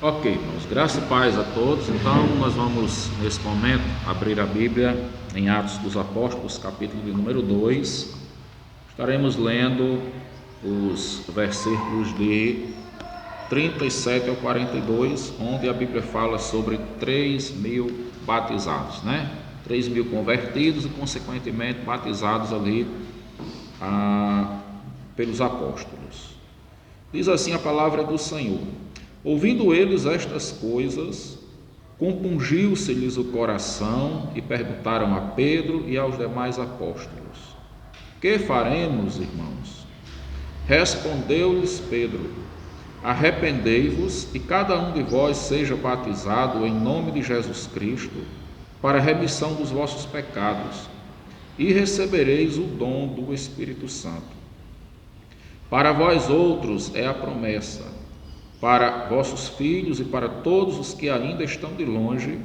Ok, irmãos, graça e paz a todos. Então, nós vamos, nesse momento, abrir a Bíblia em Atos dos Apóstolos, capítulo de número 2. Estaremos lendo os versículos de 37 ao 42, onde a Bíblia fala sobre 3.000 batizados, 3.000 convertidos e, consequentemente, batizados ali pelos apóstolos. Diz assim a palavra do Senhor: ouvindo eles estas coisas, compungiu-se-lhes o coração e perguntaram a Pedro e aos demais apóstolos: que faremos, irmãos? Respondeu-lhes Pedro: arrependei-vos e cada um de vós seja batizado em nome de Jesus Cristo para a remissão dos vossos pecados, e recebereis o dom do Espírito Santo. Para vós outros é a promessa, para vossos filhos e para todos os que ainda estão de longe,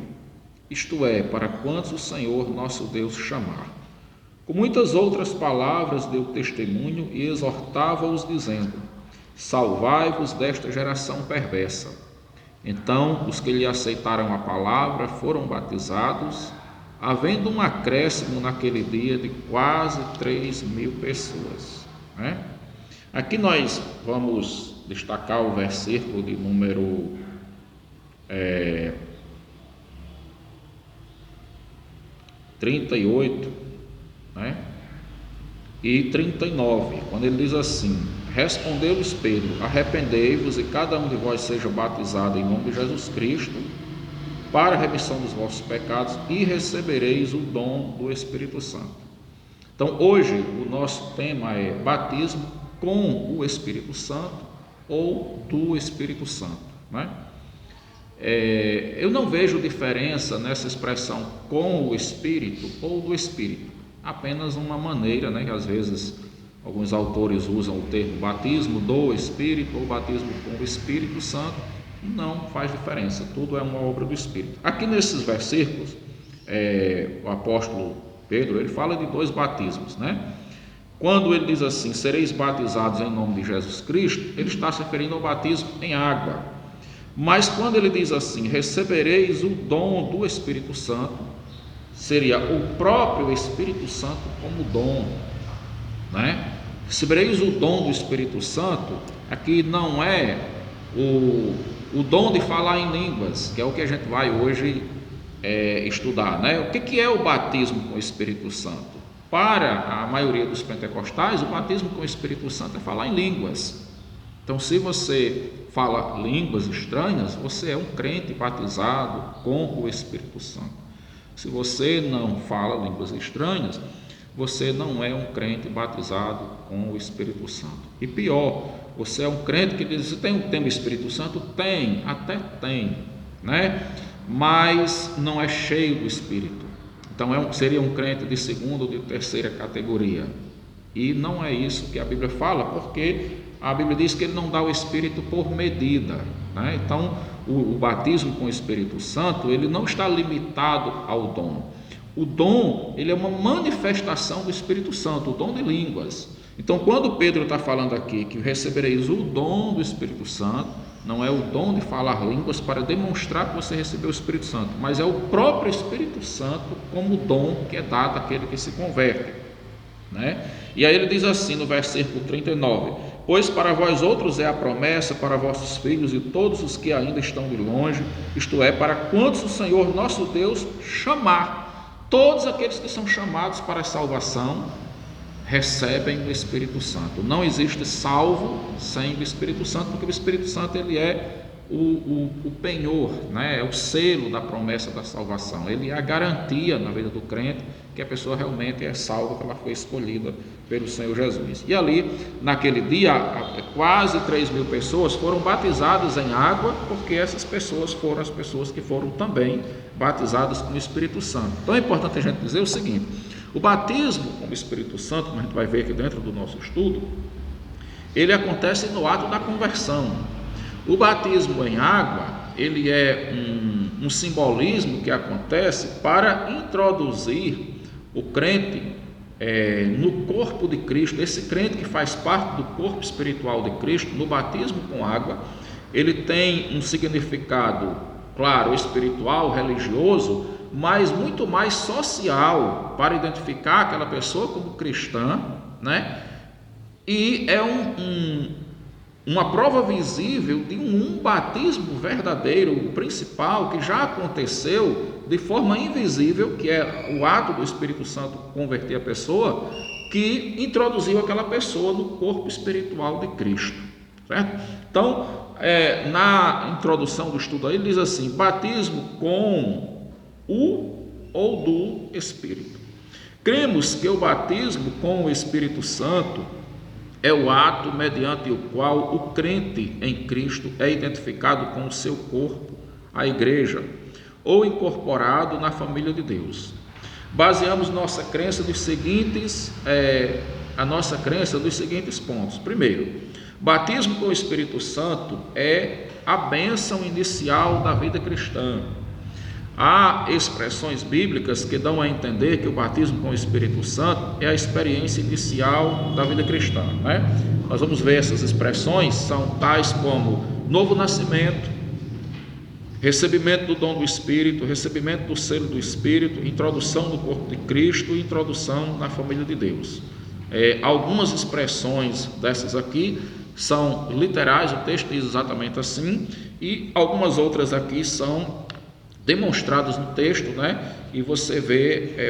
isto é, para quantos o Senhor nosso Deus chamar. Com muitas outras palavras deu testemunho e exortava-os, dizendo: salvai-vos desta geração perversa. Então os que lhe aceitaram a palavra foram batizados, havendo um acréscimo naquele dia de quase 3.000 pessoas. Aqui nós vamos destacar o versículo de número 38 e 39, quando ele diz assim: respondeu-lhes Pedro: arrependei-vos e cada um de vós seja batizado em nome de Jesus Cristo para a remissão dos vossos pecados e recebereis o dom do Espírito Santo. Então hoje o nosso tema é batismo com o Espírito Santo ou do Espírito Santo. Eu não vejo diferença nessa expressão com o Espírito ou do Espírito, apenas uma maneira, que às vezes alguns autores usam o termo batismo do Espírito ou batismo com o Espírito Santo. Não faz diferença, tudo é uma obra do Espírito. Aqui nesses versículos, o apóstolo Pedro, ele fala de dois batismos, Quando ele diz assim: sereis batizados em nome de Jesus Cristo, ele está se referindo ao batismo em água. Mas quando ele diz assim: recebereis o dom do Espírito Santo, seria o próprio Espírito Santo como dom, Recebereis o dom do Espírito Santo, aqui não é o dom de falar em línguas, que é o que a gente vai hoje estudar, O que é o batismo com o Espírito Santo? Para a maioria dos pentecostais, o batismo com o Espírito Santo é falar em línguas. Então, se você fala línguas estranhas, você é um crente batizado com o Espírito Santo. Se você não fala línguas estranhas, você não é um crente batizado com o Espírito Santo. E pior, você é um crente que diz: tem o Espírito Santo? Tem, até tem, mas não é cheio do Espírito. Então seria um crente de segunda ou de terceira categoria. E não é isso que a Bíblia fala, porque a Bíblia diz que ele não dá o Espírito por medida. Então o batismo com o Espírito Santo, ele não está limitado ao dom. O dom, ele é uma manifestação do Espírito Santo, o dom de línguas. Então quando Pedro está falando aqui que recebereis o dom do Espírito Santo, não é o dom de falar línguas para demonstrar que você recebeu o Espírito Santo, mas é o próprio Espírito Santo como dom que é dado àquele que se converte. E aí ele diz assim no versículo 39: pois para vós outros é a promessa, para vossos filhos e todos os que ainda estão de longe, isto é, para quantos o Senhor nosso Deus chamar. Todos aqueles que são chamados para a salvação recebem o Espírito Santo. Não existe salvo sem o Espírito Santo, porque o Espírito Santo ele é o penhor, é o selo da promessa da salvação. Ele é a garantia na vida do crente que a pessoa realmente é salva, que ela foi escolhida pelo Senhor Jesus. E ali, naquele dia, quase 3.000 pessoas foram batizadas em água, porque essas pessoas foram as pessoas que foram também batizadas com o Espírito Santo. Então é importante a gente dizer o seguinte: o batismo com o Espírito Santo, como a gente vai ver aqui dentro do nosso estudo, ele acontece no ato da conversão. O batismo em água, ele é um simbolismo que acontece para introduzir o crente no corpo de Cristo. Esse crente que faz parte do corpo espiritual de Cristo, no batismo com água, ele tem um significado, claro, espiritual, religioso, mas muito mais social, para identificar aquela pessoa como cristã, né? E é uma prova visível de um batismo verdadeiro, o principal, que já aconteceu de forma invisível, que é o ato do Espírito Santo converter a pessoa, que introduziu aquela pessoa no corpo espiritual de Cristo, certo? Então, na introdução do estudo aí, ele diz assim: batismo com o ou do Espírito. Cremos que o batismo com o Espírito Santo é o ato mediante o qual o crente em Cristo é identificado com o seu corpo, a igreja, ou incorporado na família de Deus. Baseamos nossa crença dos seguintes pontos. Primeiro, batismo com o Espírito Santo é a bênção inicial da vida cristã. Há expressões bíblicas que dão a entender que o batismo com o Espírito Santo é a experiência inicial da vida cristã, né? Nós vamos ver essas expressões, são tais como novo nascimento, recebimento do dom do Espírito, recebimento do selo do Espírito, introdução do corpo de Cristo e introdução na família de Deus. Algumas expressões dessas aqui são literais, o texto diz exatamente assim, e algumas outras aqui são demonstrados no texto, né? E você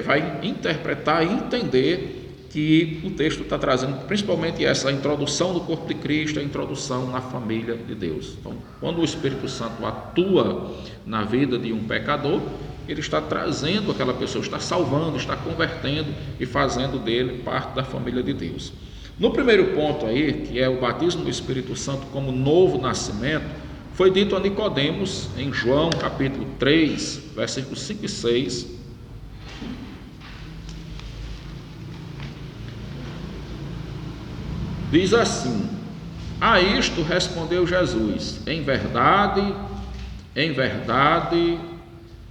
vai interpretar e entender que o texto está trazendo principalmente essa introdução do corpo de Cristo, a introdução na família de Deus. Então, quando o Espírito Santo atua na vida de um pecador, ele está trazendo aquela pessoa, está salvando, está convertendo e fazendo dele parte da família de Deus. No primeiro ponto aí, que é o batismo do Espírito Santo como novo nascimento, foi dito a Nicodemos em João capítulo 3, versículos 5 e 6. Diz assim: a isto respondeu Jesus: em verdade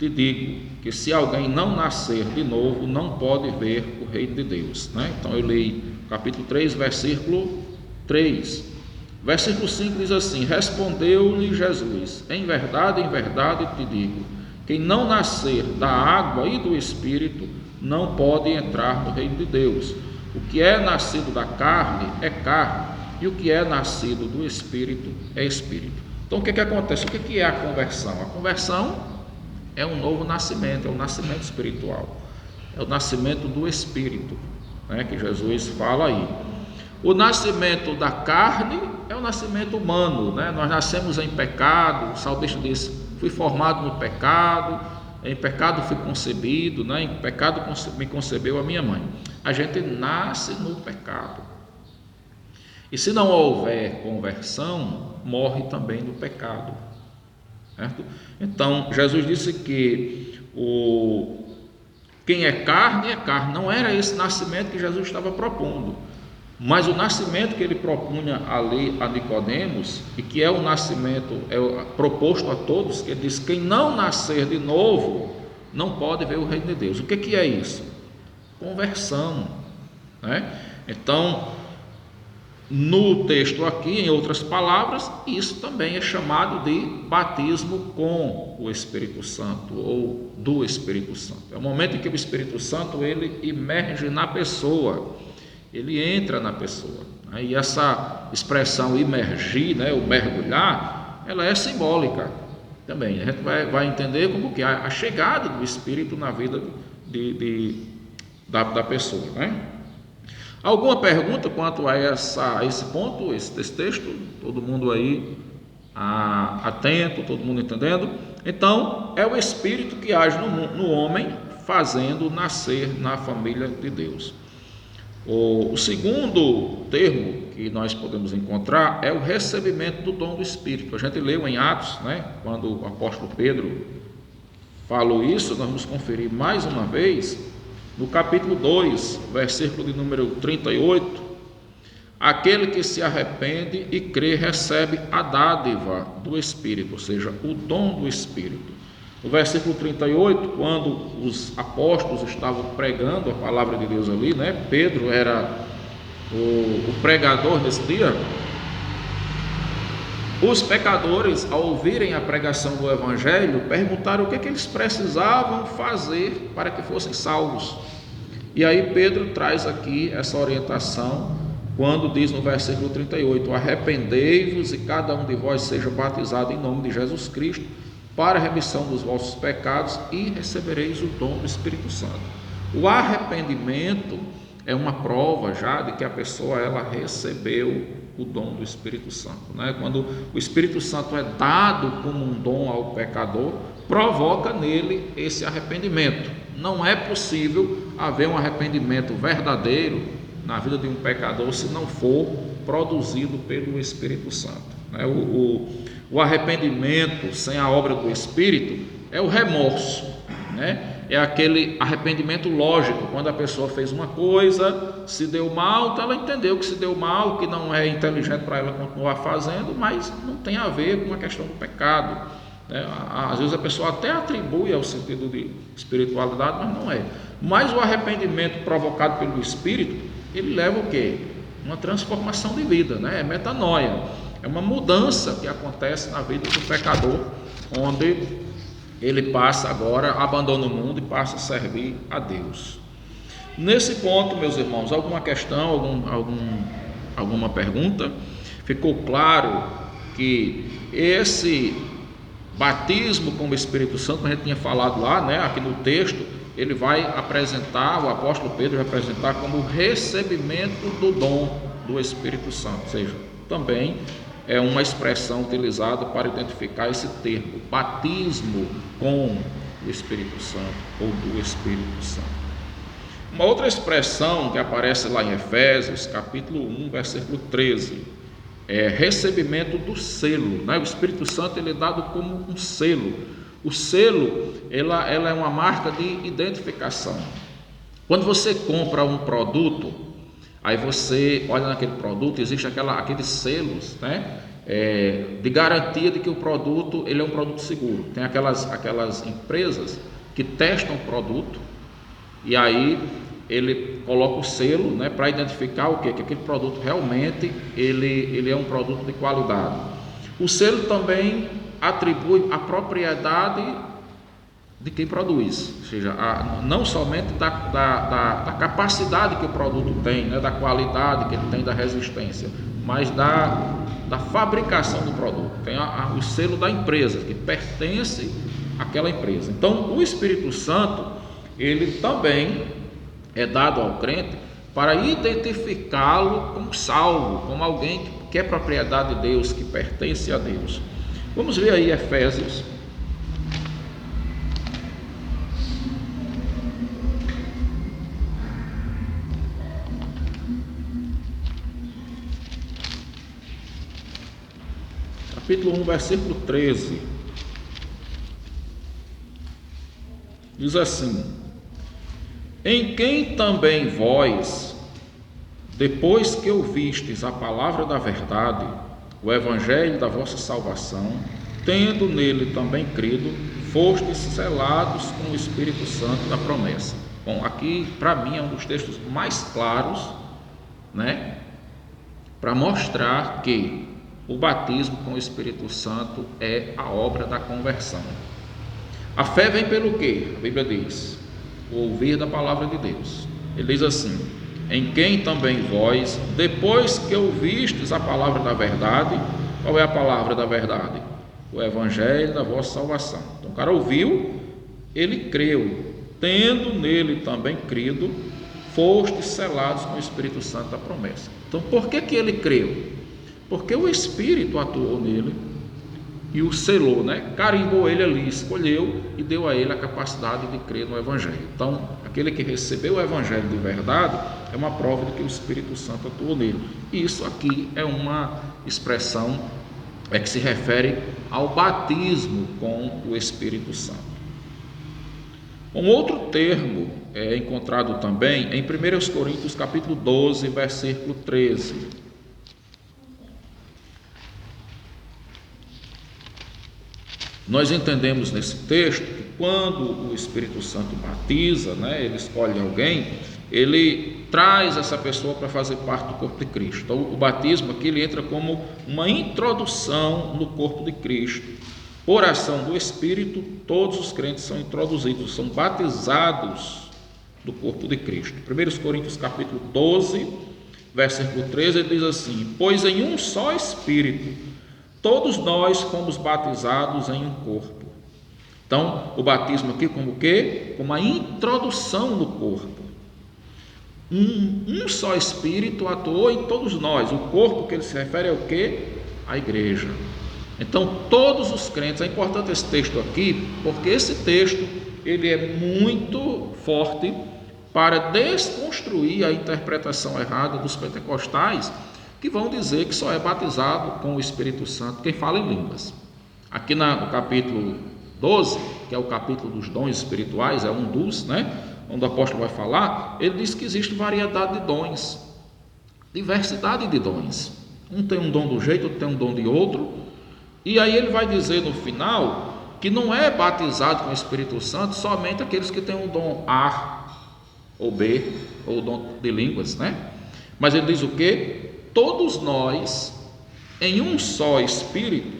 te digo, que se alguém não nascer de novo, não pode ver o reino de Deus, né? Então eu li capítulo 3, versículo 3. Versículo 5 diz assim: respondeu-lhe Jesus: em verdade te digo, quem não nascer da água e do Espírito não pode entrar no reino de Deus. O que é nascido da carne é carne, e o que é nascido do Espírito é Espírito. Então o que acontece? O que é a conversão? A conversão é um novo nascimento, é um nascimento espiritual, é o nascimento do Espírito, né, que Jesus fala aí. O nascimento da carne é o nascimento humano, né? Nós nascemos em pecado, o salmista diz: fui formado no pecado, em pecado fui concebido, né? Em pecado me concebeu a minha mãe. A gente nasce no pecado, e se não houver conversão, morre também no pecado, certo? Então Jesus disse que quem é carne, não era esse nascimento que Jesus estava propondo, mas o nascimento que ele propunha ali a Nicodemos, e que é o nascimento proposto a todos, que ele diz: quem não nascer de novo não pode ver o reino de Deus. O que é isso? Conversão, né? Então, no texto aqui, em outras palavras, isso também é chamado de batismo com o Espírito Santo, ou do Espírito Santo. É o momento em que o Espírito Santo ele emerge na pessoa, ele entra na pessoa, né? E essa expressão emergir, né, ou mergulhar, ela é simbólica também. A gente vai entender como que é a chegada do Espírito na vida da pessoa, né? Alguma pergunta quanto a esse ponto, esse texto? Todo mundo aí atento, todo mundo entendendo? Então, é o Espírito que age no homem, fazendo nascer na família de Deus. O segundo termo que nós podemos encontrar é o recebimento do dom do Espírito. A gente leu em Atos, né, quando o apóstolo Pedro falou isso. Nós vamos conferir mais uma vez no capítulo 2, versículo de número 38. Aquele que se arrepende e crê recebe a dádiva do Espírito, ou seja, o dom do Espírito. No versículo 38, quando os apóstolos estavam pregando a palavra de Deus ali, né? Pedro era o pregador nesse dia. Os pecadores, ao ouvirem a pregação do Evangelho, perguntaram o que eles precisavam fazer para que fossem salvos. E aí Pedro traz aqui essa orientação, quando diz no versículo 38, arrependei-vos e cada um de vós seja batizado em nome de Jesus Cristo, para a remissão dos vossos pecados, e recebereis o dom do Espírito Santo. O arrependimento é uma prova já de que a pessoa ela recebeu o dom do Espírito Santo, né? Quando o Espírito Santo é dado como um dom ao pecador, provoca nele esse arrependimento. Não é possível haver um arrependimento verdadeiro na vida de um pecador se não for produzido pelo Espírito Santo, né? O arrependimento sem a obra do Espírito é o remorso, né? É aquele arrependimento lógico, quando a pessoa fez uma coisa, se deu mal, então ela entendeu que se deu mal, que não é inteligente para ela continuar fazendo, mas não tem a ver com a questão do pecado, né? Às vezes a pessoa até atribui ao sentido de espiritualidade, mas não é. Mas o arrependimento provocado pelo Espírito, ele leva o quê? Uma transformação de vida, né? É metanoia, é uma mudança que acontece na vida do pecador, onde ele passa agora, abandona o mundo e passa a servir a Deus. Nesse ponto, meus irmãos, alguma questão, alguma pergunta? Ficou claro que esse batismo com o Espírito Santo, como a gente tinha falado lá, né, aqui no texto, ele vai apresentar, o apóstolo Pedro vai apresentar como o recebimento do dom do Espírito Santo, ou seja, também é uma expressão utilizada para identificar esse termo, batismo com o Espírito Santo ou do Espírito Santo. Uma outra expressão que aparece lá em Efésios, capítulo 1, versículo 13, é recebimento do selo, né? O Espírito Santo ele é dado como um selo. O selo, ela é uma marca de identificação. Quando você compra um produto, aí você olha naquele produto, existe aqueles selos, né, de garantia de que o produto ele é um produto seguro. Tem aquelas empresas que testam o produto e aí ele coloca o selo, né, para identificar o quê? Que aquele produto realmente ele é um produto de qualidade. O selo também atribui a propriedade de quem produz, ou seja, não somente da capacidade que o produto tem, né, da qualidade que ele tem, da resistência, mas da fabricação do produto. Tem o selo da empresa, que pertence àquela empresa. Então, o Espírito Santo, ele também é dado ao crente para identificá-lo como salvo, como alguém que é propriedade de Deus, que pertence a Deus. Vamos ver aí Efésios, capítulo 1, versículo 13, diz assim: em quem também vós, depois que ouvistes a palavra da verdade, o evangelho da vossa salvação, tendo nele também crido, fostes selados com o Espírito Santo da promessa. Bom, aqui para mim é um dos textos mais claros, né, para mostrar que o batismo com o Espírito Santo é a obra da conversão. A fé vem pelo quê? A Bíblia diz: o ouvir da palavra de Deus. Ele diz assim: em quem também vós, depois que ouvistes a palavra da verdade. Qual é a palavra da verdade? O evangelho da vossa salvação. Então o cara ouviu, ele creu, tendo nele também crido, fostes selados com o Espírito Santo da promessa. Então por que ele creu? Porque o Espírito atuou nele e o selou, né? Carimbou ele ali, escolheu e deu a ele a capacidade de crer no Evangelho. Então, aquele que recebeu o Evangelho de verdade é uma prova de que o Espírito Santo atuou nele. E isso aqui é uma expressão que se refere ao batismo com o Espírito Santo. Um outro termo é encontrado também em 1 Coríntios capítulo 12, versículo 13. Nós entendemos nesse texto que quando o Espírito Santo batiza, né, ele escolhe alguém, ele traz essa pessoa para fazer parte do corpo de Cristo. Então, o batismo aqui ele entra como uma introdução no corpo de Cristo. Por ação do Espírito, todos os crentes são introduzidos, são batizados do corpo de Cristo. 1 Coríntios capítulo 12, versículo 13, ele diz assim: pois em um só Espírito, todos nós fomos batizados em um corpo. Então, o batismo aqui como o quê? Como a introdução no corpo. Um só Espírito atuou em todos nós. O corpo que ele se refere é o quê? A igreja. Então, todos os crentes, é importante esse texto aqui, porque esse texto ele é muito forte para desconstruir a interpretação errada dos pentecostais, que vão dizer que só é batizado com o Espírito Santo quem fala em línguas. Aqui no capítulo 12, que é o capítulo dos dons espirituais, é um dos, onde o apóstolo vai falar, ele diz que existe variedade de dons, diversidade de dons. Um tem um dom de um jeito, outro tem um dom de outro. E aí ele vai dizer no final que não é batizado com o Espírito Santo somente aqueles que têm o dom A ou B, ou o dom de línguas, Mas ele diz o quê? Todos nós, em um só Espírito,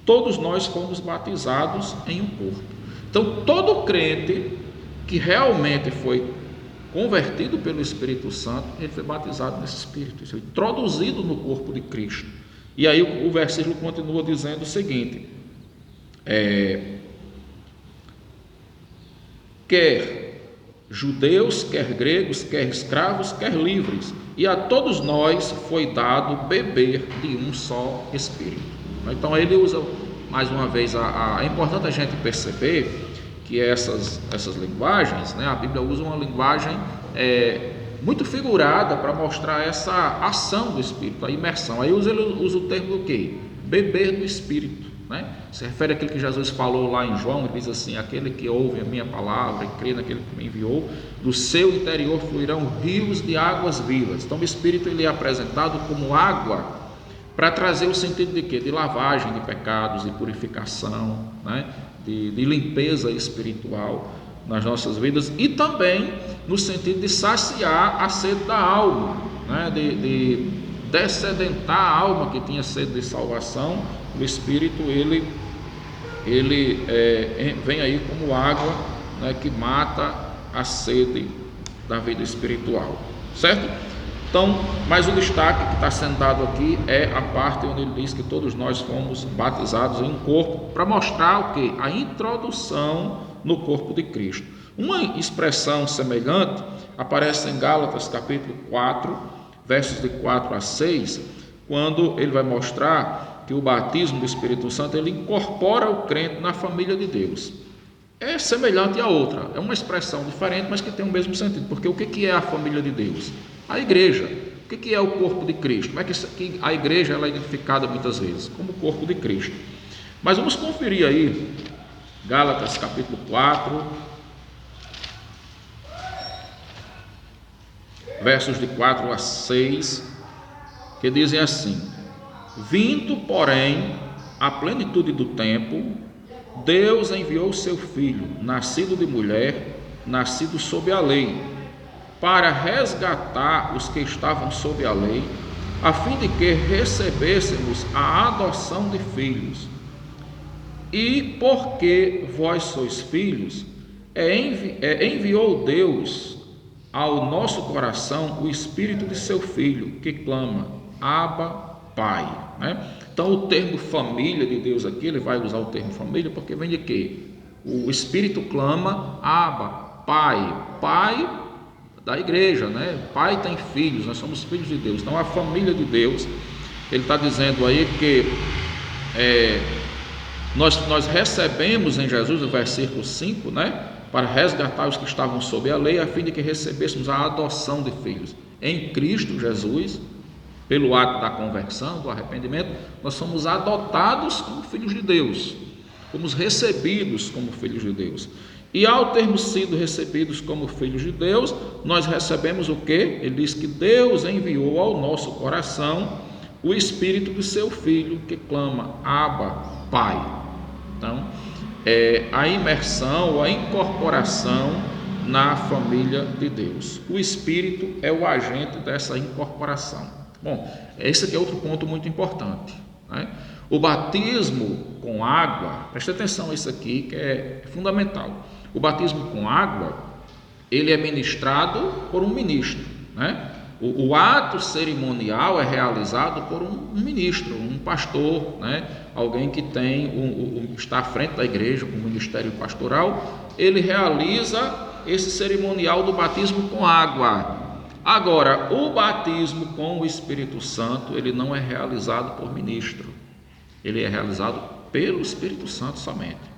todos nós fomos batizados em um corpo. Então, todo crente que realmente foi convertido pelo Espírito Santo, ele foi batizado nesse Espírito, foi introduzido no corpo de Cristo. E aí o versículo continua dizendo o seguinte: quer judeus, quer gregos, quer escravos, quer livres, e a todos nós foi dado beber de um só Espírito. Então ele usa mais uma vez, é importante a gente perceber que essas linguagens, a Bíblia usa uma linguagem muito figurada para mostrar essa ação do Espírito, a imersão. Aí ele usa o termo do quê? Beber do Espírito, Se refere àquilo que Jesus falou lá em João, ele diz assim: aquele que ouve a minha palavra e crê naquele que me enviou, do seu interior fluirão rios de águas vivas. Então o Espírito ele é apresentado como água para trazer o sentido de quê? De lavagem de pecados, de purificação, de limpeza espiritual nas nossas vidas, e também no sentido de saciar a sede da alma, de dessedentar a alma que tinha sede de salvação. O Espírito ele vem aí como água, que mata a sede da vida espiritual, certo? Então, mas o destaque que está sendo dado aqui é a parte onde ele diz que todos nós fomos batizados em um corpo, para mostrar o quê? A introdução no corpo de Cristo. Uma expressão semelhante aparece em Gálatas capítulo 4, versos de 4 a 6, quando ele vai mostrar que o batismo do Espírito Santo ele incorpora o crente na família de Deus. É semelhante à outra, é uma expressão diferente, mas que tem o mesmo sentido, porque o que é a família de Deus? A igreja. O que é o corpo de Cristo? Como é que a igreja ela é identificada muitas vezes? Como o corpo de Cristo. Mas vamos conferir aí, Gálatas capítulo 4, versos de 4 a 6, que dizem assim: vindo, porém, a plenitude do tempo, Deus enviou seu Filho, nascido de mulher, nascido sob a lei, para resgatar os que estavam sob a lei, a fim de que recebêssemos a adoção de filhos. E porque vós sois filhos, enviou Deus ao nosso coração o Espírito de seu Filho, que clama: Abba, Pai. Então o termo família de Deus aqui, ele vai usar o termo família porque vem de quê? O Espírito clama: Abba, Pai. Pai da igreja, Pai tem filhos, nós somos filhos de Deus. Então a família de Deus, ele está dizendo aí que nós recebemos em Jesus, no versículo 5, para resgatar os que estavam sob a lei, a fim de que recebêssemos a adoção de filhos. Em Cristo Jesus, pelo ato da conversão, do arrependimento, nós somos adotados como filhos de Deus, fomos recebidos como filhos de Deus. E ao termos sido recebidos como filhos de Deus, nós recebemos o quê? Ele diz que Deus enviou ao nosso coração o Espírito do seu Filho, que clama: Abba, Pai. Então, a imersão, a incorporação na família de Deus. O Espírito é o agente dessa incorporação. Bom, esse aqui é outro ponto muito importante, né? O batismo com água, preste atenção a isso aqui que é fundamental. O batismo com água, ele é ministrado por um ministro, né? O ato cerimonial é realizado por um ministro, um pastor, né? Alguém que está à frente da igreja com o ministério pastoral. Ele realiza esse cerimonial do batismo com água. Agora, o batismo com o Espírito Santo, ele não é realizado por ministro, ele é realizado pelo Espírito Santo somente.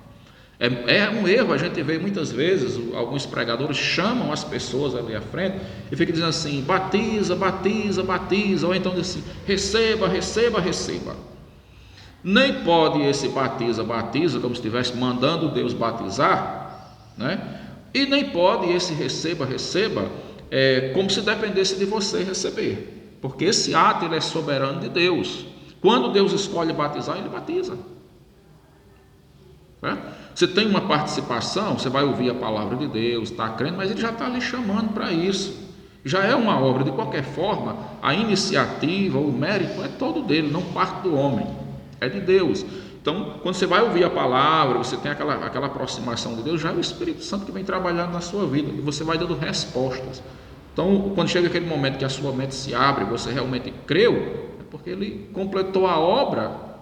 É um erro, a gente vê muitas vezes, alguns pregadores chamam as pessoas ali à frente e ficam dizendo assim, batiza, batiza, batiza, ou então diz assim, receba, receba, receba. Nem pode esse batiza, batiza, como se estivesse mandando Deus batizar, né? E nem pode esse receba, receba, como se dependesse de você receber, porque esse ato ele é soberano de Deus. Quando Deus escolhe batizar, ele batiza. Você tem uma participação, você vai ouvir a palavra de Deus, está crendo, mas ele já está lhe chamando para isso. Já é uma obra, de qualquer forma, a iniciativa, o mérito é todo dele, não parte do homem, é de Deus. Então, quando você vai ouvir a palavra, você tem aquela aproximação de Deus, já é o Espírito Santo que vem trabalhando na sua vida, e você vai dando respostas. Então, quando chega aquele momento que a sua mente se abre, você realmente creu, é porque ele completou a obra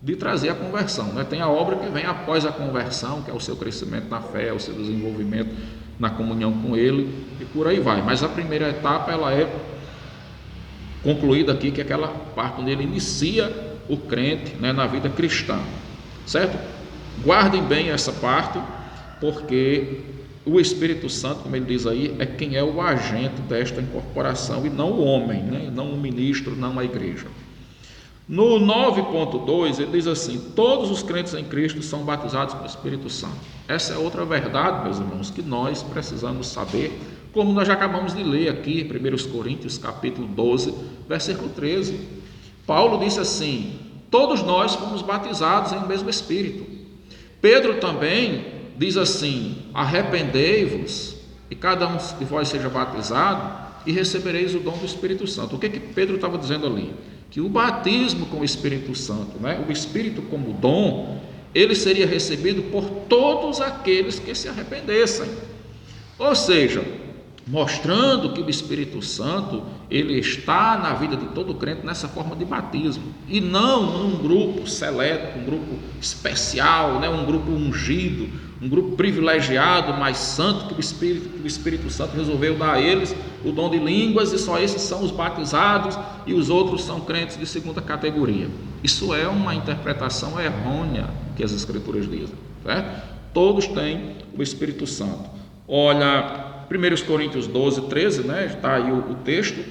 de trazer a conversão, né? Tem a obra que vem após a conversão, que é o seu crescimento na fé, o seu desenvolvimento na comunhão com Ele, e por aí vai. Mas a primeira etapa, ela é concluída aqui, que é aquela parte onde ele inicia o crente, né, na vida cristã, certo? Guardem bem essa parte, porque o Espírito Santo, como ele diz aí, é quem é o agente desta incorporação, e não o homem, né? Não o ministro, não a igreja. No 9.2 ele diz assim, todos os crentes em Cristo são batizados com o Espírito Santo. Essa é outra verdade, meus irmãos, que nós precisamos saber, como nós já acabamos de ler aqui, 1 Coríntios capítulo 12, versículo 13. Paulo disse assim, todos nós fomos batizados em um mesmo Espírito. Pedro também diz assim, arrependei-vos e cada um de vós seja batizado e recebereis o dom do Espírito Santo. O que Pedro estava dizendo ali? Que o batismo com o Espírito Santo, né, o Espírito como dom, ele seria recebido por todos aqueles que se arrependessem. Ou seja, mostrando que o Espírito Santo, ele está na vida de todo crente nessa forma de batismo, e não num grupo seleto, um grupo especial, né, um grupo ungido, um grupo privilegiado, mais santo, que o Espírito Santo resolveu dar a eles o dom de línguas, e só esses são os batizados, e os outros são crentes de segunda categoria. Isso é uma interpretação errônea que as Escrituras dizem, certo? Todos têm o Espírito Santo. Olha, 1 Coríntios 12, 13, né? Está aí o texto.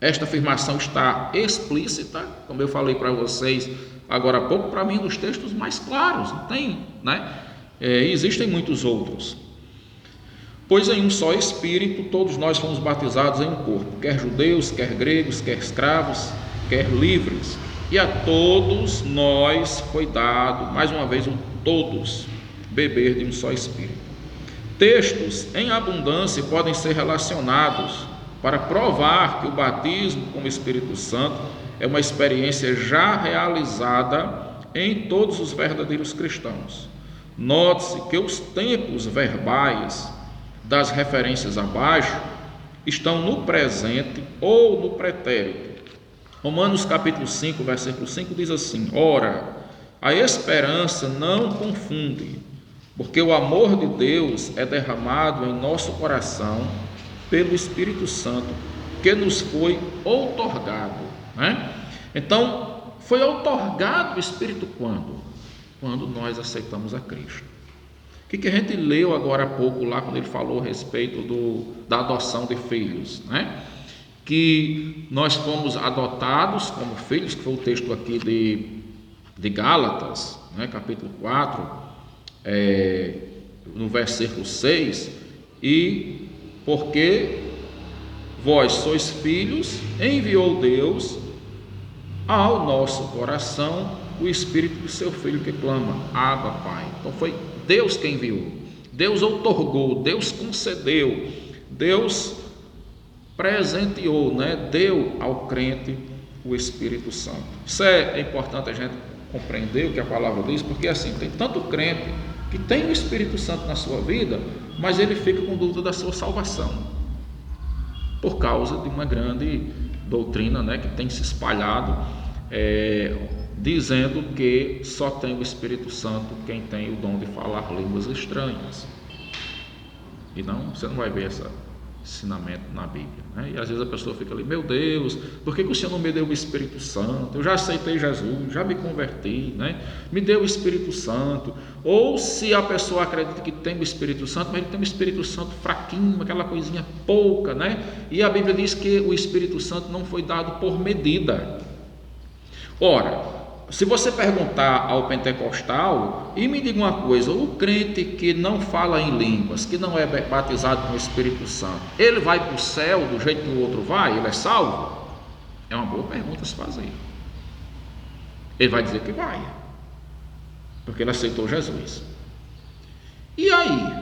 Esta afirmação está explícita, como eu falei para vocês agora há pouco, para mim, um dos textos mais claros, não tem, né? Existem muitos outros. Pois em um só Espírito todos nós fomos batizados em um corpo, quer judeus, quer gregos, quer escravos, quer livres, e a todos nós foi dado, mais uma vez, todos, beber de um só Espírito. Textos em abundância podem ser relacionados para provar que o batismo com o Espírito Santo é uma experiência já realizada em todos os verdadeiros cristãos. Note-se que os tempos verbais das referências abaixo estão no presente ou no pretérito. Romanos capítulo 5, versículo 5 diz assim, ora, a esperança não confunde, porque o amor de Deus é derramado em nosso coração pelo Espírito Santo, que nos foi outorgado, né? Então, foi outorgado o Espírito quando? Quando nós aceitamos a Cristo. O que a gente leu agora há pouco lá, quando ele falou a respeito da adoção de filhos, né? Que nós fomos adotados como filhos, que foi o texto aqui de Gálatas, né? Capítulo 4, no versículo 6, e porque vós sois filhos, enviou Deus ao nosso coração o Espírito do seu Filho que clama, Abba, Pai. Então foi Deus quem enviou. Deus outorgou, Deus concedeu, Deus presenteou, deu ao crente o Espírito Santo. Isso é importante a gente compreender o que a palavra diz, porque assim, tem tanto crente que tem o Espírito Santo na sua vida, mas ele fica com dúvida da sua salvação, por causa de uma grande doutrina, que tem se espalhado, dizendo que só tem o Espírito Santo quem tem o dom de falar línguas estranhas. E não, você não vai ver esse ensinamento na Bíblia, E às vezes a pessoa fica ali: meu Deus, por que o Senhor não me deu o Espírito Santo? Eu já aceitei Jesus, já me converti, Me deu o Espírito Santo. Ou se a pessoa acredita que tem o Espírito Santo, mas ele tem um Espírito Santo fraquinho, aquela coisinha pouca, E a Bíblia diz que o Espírito Santo não foi dado por medida. Ora, se você perguntar ao pentecostal, e me diga uma coisa: o crente que não fala em línguas, que não é batizado com o Espírito Santo, ele vai para o céu do jeito que o outro vai? Ele é salvo? É uma boa pergunta a se fazer. Ele vai dizer que vai, porque ele aceitou Jesus. E aí?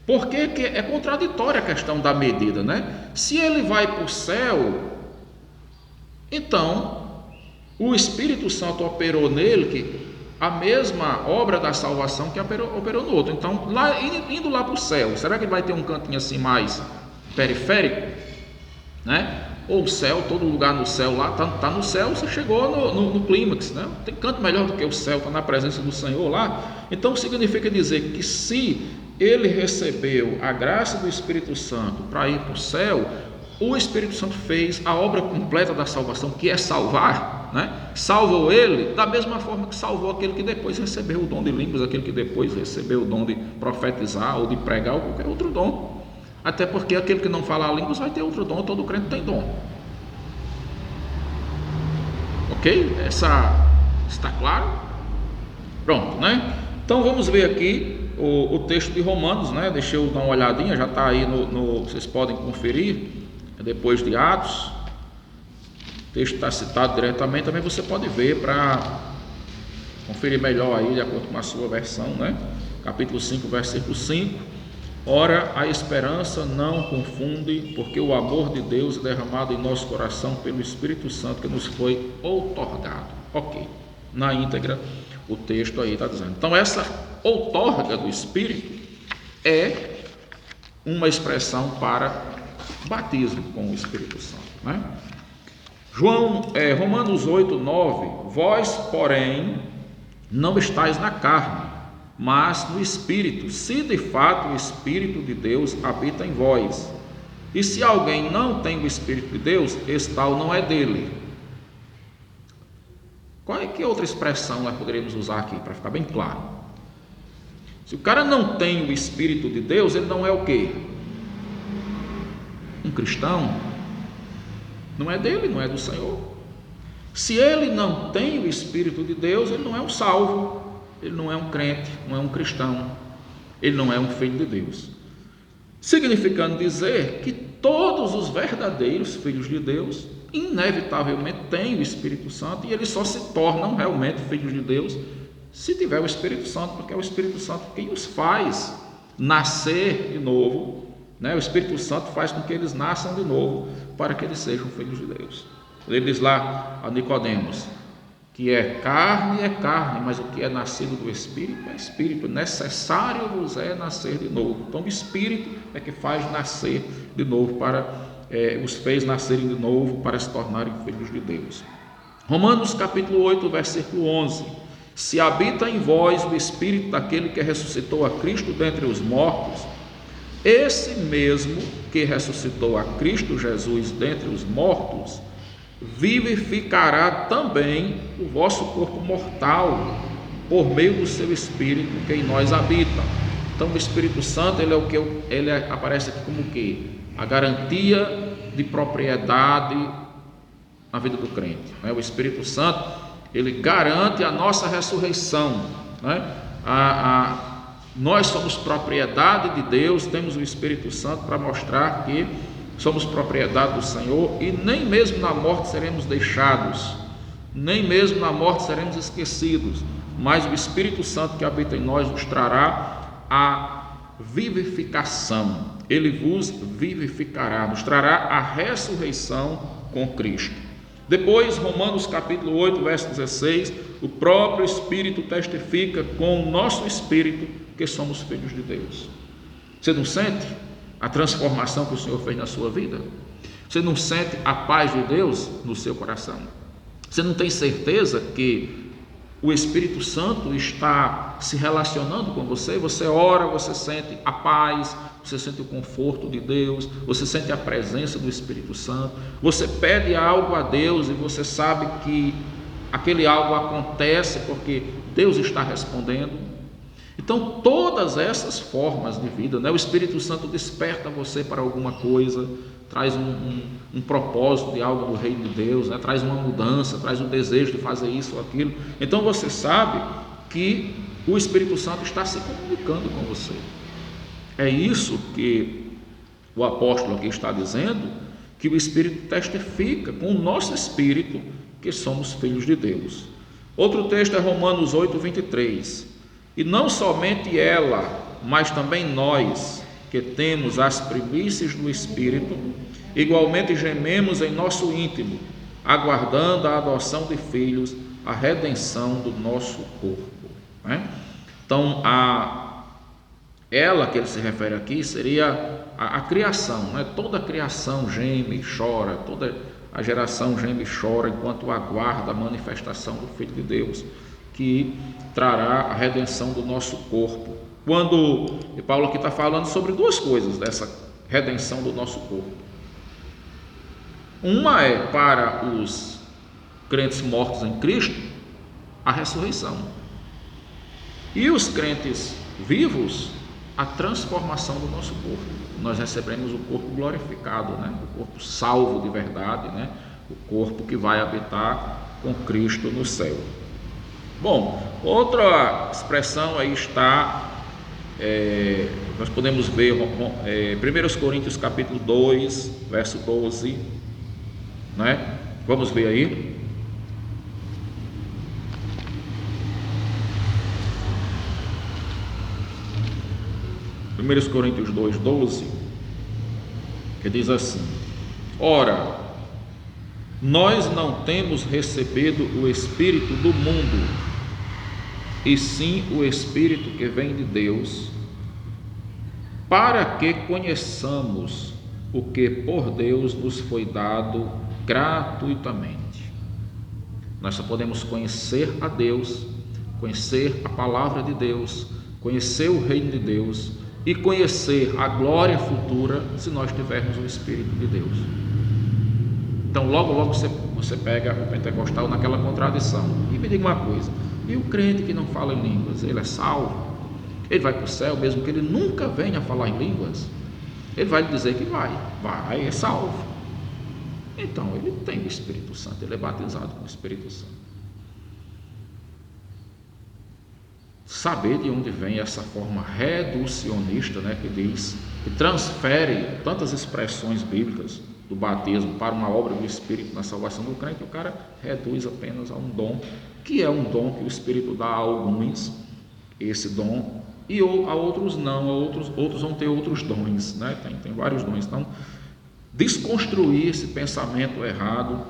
Porque é contraditória a questão da medida, Se ele vai para o céu, então o Espírito Santo operou nele que a mesma obra da salvação que operou no outro. Então, indo lá para o céu, será que ele vai ter um cantinho assim mais periférico? Ou o céu, todo lugar no céu lá, está no céu, você chegou no clímax, Tem canto melhor do que o céu, está na presença do Senhor lá. Então significa dizer que se ele recebeu a graça do Espírito Santo para ir para o céu, o Espírito Santo fez a obra completa da salvação, que é salvar, Salvou ele da mesma forma que salvou aquele que depois recebeu o dom de línguas, aquele que depois recebeu o dom de profetizar ou de pregar ou qualquer outro dom. Até porque aquele que não fala línguas vai ter outro dom, todo crente tem dom. Ok? Está claro? Pronto, Então vamos ver aqui o texto de Romanos, Deixa eu dar uma olhadinha, já está aí vocês podem conferir, depois de Atos. O texto está citado diretamente, também você pode ver para conferir melhor aí, de acordo com a sua versão, Capítulo 5, versículo 5. Ora, a esperança não confunde, porque o amor de Deus é derramado em nosso coração pelo Espírito Santo que nos foi outorgado. Ok, na íntegra o texto aí está dizendo. Então essa outorga do Espírito é uma expressão para batismo com o Espírito Santo, Romanos 8, 9. Vós, porém, não estáis na carne, mas no Espírito, se de fato o Espírito de Deus habita em vós. E se alguém não tem o Espírito de Deus, esse tal não é dele. Que outra expressão nós poderíamos usar aqui, para ficar bem claro? Se o cara não tem o Espírito de Deus, ele não é o quê? Um cristão? Não é dele, não é do Senhor. Se ele não tem o Espírito de Deus, ele não é um salvo, ele não é um crente, não é um cristão, ele não é um filho de Deus. Significando dizer que todos os verdadeiros filhos de Deus inevitavelmente têm o Espírito Santo, e eles só se tornam realmente filhos de Deus se tiver o Espírito Santo, porque é o Espírito Santo quem os faz nascer de novo, O Espírito Santo faz com que eles nasçam de novo, para que eles sejam filhos de Deus. Ele diz lá a Nicodemos, que é carne, mas o que é nascido do Espírito é Espírito. Necessário vos é nascer de novo. Então o Espírito é que faz nascer de novo, os fez nascerem de novo para se tornarem filhos de Deus. Romanos capítulo 8, versículo 11. Se habita em vós o Espírito daquele que ressuscitou a Cristo dentre os mortos, esse mesmo que ressuscitou a Cristo Jesus dentre os mortos, vivificará também o vosso corpo mortal, por meio do seu Espírito que em nós habita. Então o Espírito Santo, ele aparece aqui como o quê? A garantia de propriedade na vida do crente. O Espírito Santo, ele garante a nossa ressurreição, Nós somos propriedade de Deus, temos o Espírito Santo para mostrar que somos propriedade do Senhor, e nem mesmo na morte seremos deixados, nem mesmo na morte seremos esquecidos, mas o Espírito Santo que habita em nós nos trará a vivificação. Ele vos vivificará, nos trará a ressurreição com Cristo. Depois, Romanos capítulo 8, verso 16, o próprio Espírito testifica com o nosso espírito que somos filhos de Deus. Você não sente a transformação que o Senhor fez na sua vida? Você não sente a paz de Deus no seu coração? Você não tem certeza que o Espírito Santo está se relacionando com você? Você ora, você sente a paz, você sente o conforto de Deus, você sente a presença do Espírito Santo, você pede algo a Deus e você sabe que aquele algo acontece porque Deus está respondendo. Então, todas essas formas de vida, o Espírito Santo desperta você para alguma coisa, traz um propósito de algo do reino de Deus, traz uma mudança, traz um desejo de fazer isso ou aquilo. Então você sabe que o Espírito Santo está se comunicando com você. É isso que o apóstolo aqui está dizendo, que o Espírito testifica com o nosso espírito que somos filhos de Deus. Outro texto é Romanos 8, 23. E não somente ela, mas também nós, que temos as primícias do Espírito, igualmente gememos em nosso íntimo, aguardando a adoção de filhos, a redenção do nosso corpo. Então, ela que ele se refere aqui seria a criação, Toda a criação geme e chora, toda a geração geme e chora enquanto aguarda a manifestação do Filho de Deus, que trará a redenção do nosso corpo. Quando Paulo aqui está falando sobre duas coisas dessa redenção do nosso corpo. Uma é para os crentes mortos em Cristo, a ressurreição. E os crentes vivos, a transformação do nosso corpo. Nós recebemos o corpo glorificado, o corpo salvo de verdade, o corpo que vai habitar com Cristo no céu. Bom, outra expressão aí está, nós podemos ver 1 Coríntios capítulo 2, verso 12, Vamos ver aí. Primeiros Coríntios 2, 12, que diz assim: ora, nós não temos recebido o Espírito do mundo, e sim o Espírito que vem de Deus, para que conheçamos o que por Deus nos foi dado gratuitamente. Nós só podemos conhecer a Deus, conhecer a palavra de Deus, conhecer o reino de Deus e conhecer a glória futura se nós tivermos o Espírito de Deus. Então logo você pega o pentecostal naquela contradição. E me diga uma coisa: e o crente que não fala em línguas, ele é salvo? Ele vai para o céu mesmo que ele nunca venha a falar em línguas? Ele vai lhe dizer que vai, é salvo. Então ele tem o Espírito Santo, ele é batizado com o Espírito Santo. Saber de onde vem essa forma reducionista, que diz, que transfere tantas expressões bíblicas do batismo para uma obra do Espírito na salvação do crente, o cara reduz apenas a um dom, que é um dom que o Espírito dá a alguns, esse dom, e a outros não, outros vão ter outros dons, tem vários dons. Então, desconstruir esse pensamento errado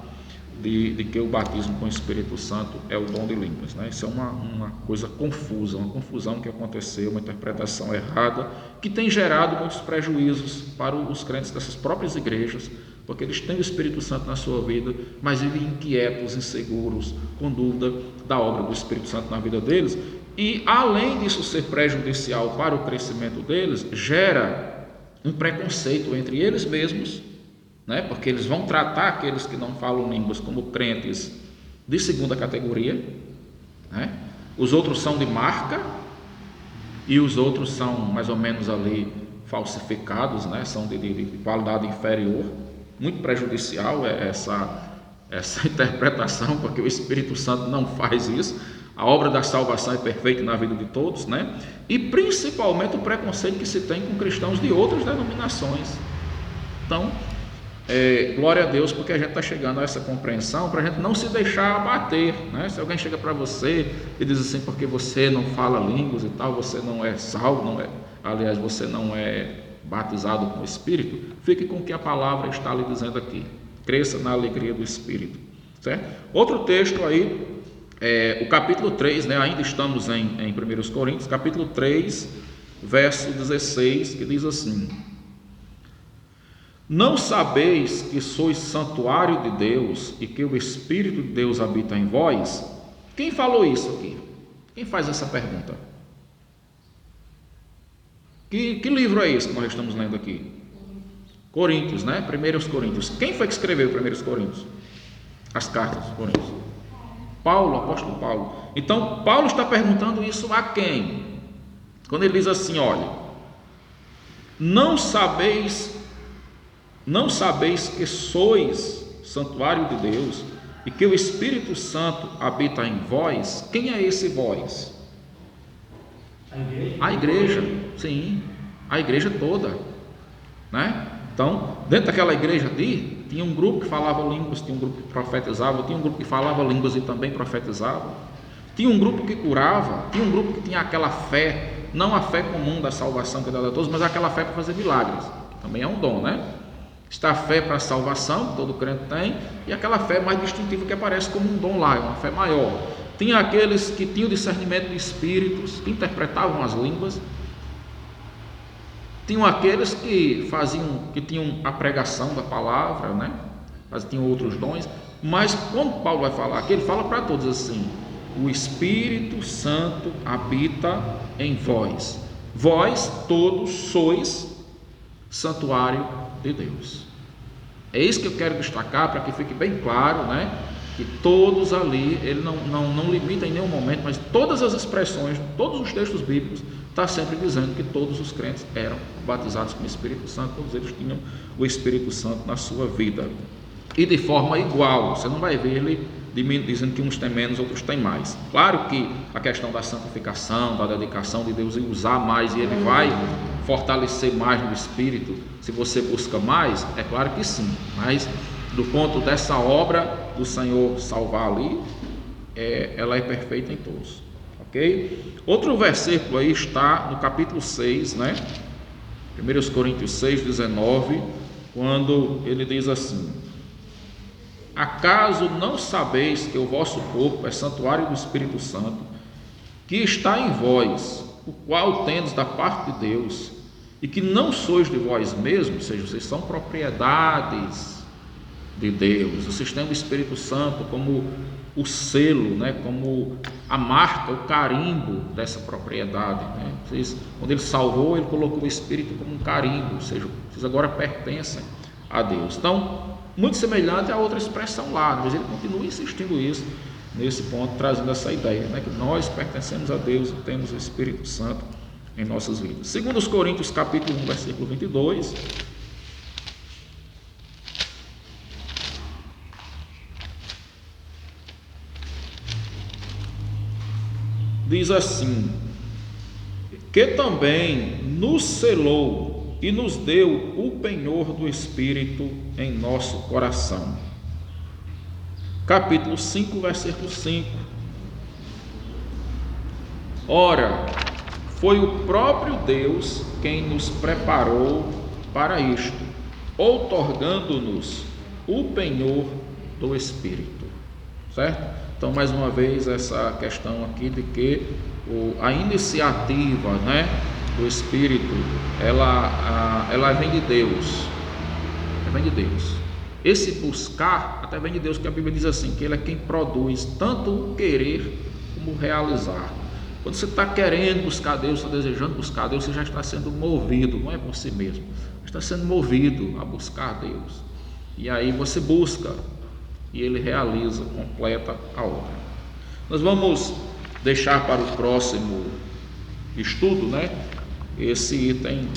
de que o batismo com o Espírito Santo é o dom de línguas, Isso é uma coisa confusa, uma confusão que aconteceu, uma interpretação errada, que tem gerado muitos prejuízos para os crentes dessas próprias igrejas, porque eles têm o Espírito Santo na sua vida, mas vivem inquietos, inseguros, com dúvida da obra do Espírito Santo na vida deles, e além disso ser prejudicial para o crescimento deles, gera um preconceito entre eles mesmos, porque eles vão tratar aqueles que não falam línguas como crentes de segunda categoria, Os outros são de marca e os outros são mais ou menos ali falsificados, são de qualidade inferior. Muito prejudicial essa interpretação, porque o Espírito Santo não faz isso. A obra da salvação é perfeita na vida de todos, E principalmente o preconceito que se tem com cristãos de outras denominações. Então, glória a Deus, porque a gente está chegando a essa compreensão para a gente não se deixar abater, Se alguém chega para você e diz assim, porque você não fala línguas e tal, você não é salvo, não é. aliás, você não é batizado com o Espírito, fique com o que a palavra está lhe dizendo aqui. Cresça na alegria do Espírito, certo? Outro texto aí, o capítulo 3, né? Ainda estamos em 1 Coríntios, capítulo 3, verso 16, que diz assim: não sabeis que sois santuário de Deus e que o Espírito de Deus habita em vós? Quem falou isso aqui? Quem faz essa pergunta? Que livro é esse que nós estamos lendo aqui? Coríntios, né? 1 Coríntios. Quem foi que escreveu 1 Coríntios? As cartas de Coríntios. Paulo, apóstolo Paulo. Então, Paulo está perguntando isso a quem? Quando ele diz assim, olha, não sabeis que sois santuário de Deus e que o Espírito Santo habita em vós? Quem é esse vós? A igreja, sim, a igreja toda, né? Então, dentro daquela igreja ali, tinha um grupo que falava línguas, tinha um grupo que profetizava, tinha um grupo que falava línguas e também profetizava, tinha um grupo que curava, tinha um grupo que tinha aquela fé, não a fé comum da salvação que é dada a todos, mas aquela fé para fazer milagres, que também é um dom, né? Está a fé para a salvação, que todo crente tem, e aquela fé mais distintiva que aparece como um dom lá, uma fé maior. Tinha aqueles que tinham discernimento de espíritos, que interpretavam as línguas. Tinham aqueles que tinham a pregação da palavra, né? Mas tinham outros dons. Mas quando Paulo vai falar aqui, ele fala para todos assim: o Espírito Santo habita em vós. Vós todos sois santuário de Deus. É isso que eu quero destacar para que fique bem claro, né? Que todos ali, ele não limita em nenhum momento, mas todas as expressões, todos os textos bíblicos, está sempre dizendo que todos os crentes eram batizados com o Espírito Santo, todos eles tinham o Espírito Santo na sua vida. E de forma igual, você não vai ver ele dizendo que uns têm menos, outros têm mais. Claro que a questão da santificação, da dedicação de Deus e usar mais, e ele vai fortalecer mais no Espírito, se você busca mais, é claro que sim, mas do ponto dessa obra do Senhor salvar ali, ela é perfeita em todos, ok? Outro versículo aí está no capítulo 6, né? 1 Coríntios 6, 19, quando ele diz assim: acaso não sabeis que o vosso corpo é santuário do Espírito Santo, que está em vós, o qual tendes da parte de Deus, e que não sois de vós mesmos, ou seja, vocês são propriedades de Deus, vocês têm o Espírito Santo como o selo, né? Como a marca, o carimbo dessa propriedade, né? Quando ele salvou, ele colocou o Espírito como um carimbo, ou seja, vocês agora pertencem a Deus. Então, muito semelhante a outra expressão lá, mas ele continua insistindo isso, nesse ponto, trazendo essa ideia, né? Que nós pertencemos a Deus e temos o Espírito Santo em nossas vidas. 2 Coríntios capítulo 1, versículo 22, diz assim: que também nos selou e nos deu o penhor do Espírito em nosso coração. Capítulo 5, versículo 5. Ora, foi o próprio Deus quem nos preparou para isto, outorgando-nos o penhor do Espírito, certo? Então, mais uma vez, essa questão aqui de que a iniciativa, né, do Espírito, ela vem de Deus, vem de Deus. Esse buscar até vem de Deus, que a Bíblia diz assim, que Ele é quem produz tanto o querer como o realizar. Quando você está querendo buscar Deus, está desejando buscar Deus, você já está sendo movido, não é por si mesmo, está sendo movido a buscar Deus, e aí você busca, e Ele realiza, completa a obra. Nós vamos deixar para o próximo estudo, né, esse item,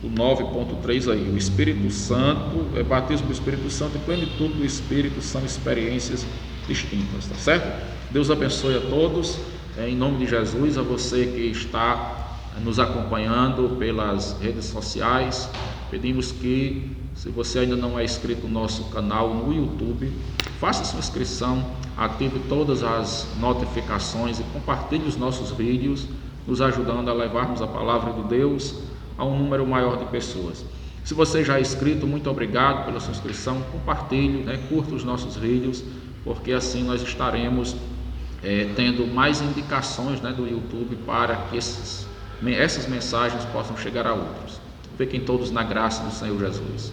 o 9.3 aí, o Espírito Santo, batismo do Espírito Santo e plenitude do Espírito são experiências distintas, tá certo? Deus abençoe a todos, em nome de Jesus, a você que está nos acompanhando pelas redes sociais, pedimos que, se você ainda não é inscrito no nosso canal no YouTube, faça sua inscrição, ative todas as notificações e compartilhe os nossos vídeos nos ajudando a levarmos a palavra de Deus a um número maior de pessoas. Se você já é inscrito, muito obrigado pela sua inscrição, compartilhe, curta os nossos vídeos, porque assim nós estaremos tendo mais indicações do YouTube para que essas mensagens possam chegar a outros. Fiquem todos na graça do Senhor Jesus.